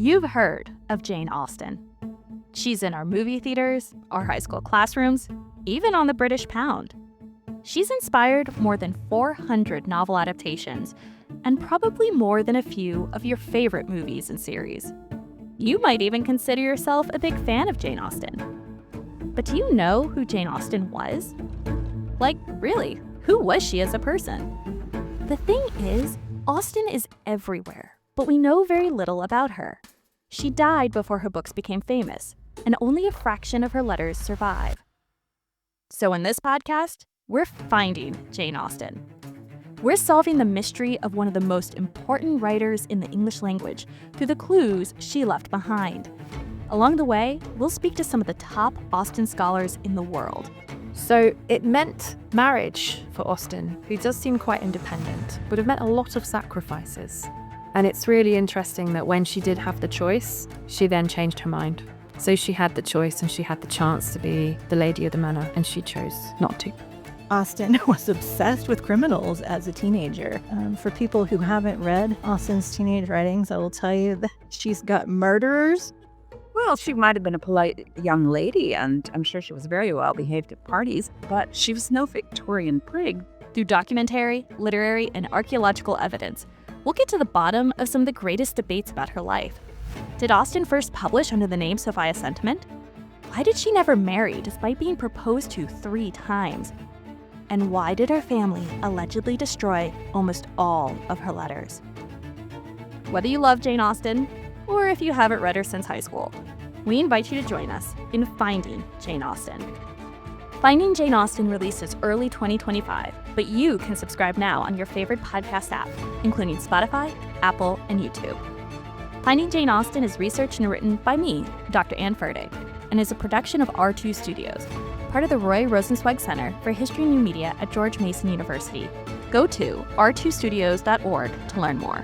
You've heard of Jane Austen. She's in our movie theaters, our high school classrooms, even on the British pound. She's inspired more than 400 novel adaptations, and probably more than a few of your favorite movies and series. You might even consider yourself a big fan of Jane Austen. But do you know who Jane Austen was? Like, really, who was she as a person? The thing is, Austen is everywhere, but we know very little about her. She died before her books became famous, and only a fraction of her letters survive. So in this podcast, we're finding Jane Austen. We're solving the mystery of one of the most important writers in the English language through the clues she left behind. Along the way, we'll speak to some of the top Austen scholars in the world. So it meant marriage for Austen, who does seem quite independent, would have meant a lot of sacrifices. And it's really interesting that when she did have the choice, she then changed her mind. So she had the choice and she had the chance to be the lady of the manor, and she chose not to. Austen was obsessed with criminals as a teenager. For people who haven't read Austen's teenage writings, I will tell you that she's got murderers. Well, she might have been a polite young lady, and I'm sure she was very well behaved at parties, but she was no Victorian prig. Through documentary, literary, and archaeological evidence, we'll get to the bottom of some of the greatest debates about her life. Did Austen first publish under the name Sophia Sentiment? Why did she never marry despite being proposed to 3 times? And why did her family allegedly destroy almost all of her letters? Whether you love Jane Austen, or if you haven't read her since high school, we invite you to join us in Finding Jane Austen. Finding Jane Austen releases early 2025, but you can subscribe now on your favorite podcast app, including Spotify, Apple, and YouTube. Finding Jane Austen is researched and written by me, Dr. Ann Furtick, and is a production of R2 Studios, part of the Roy Rosenzweig Center for History and New Media at George Mason University. Go to r2studios.org to learn more.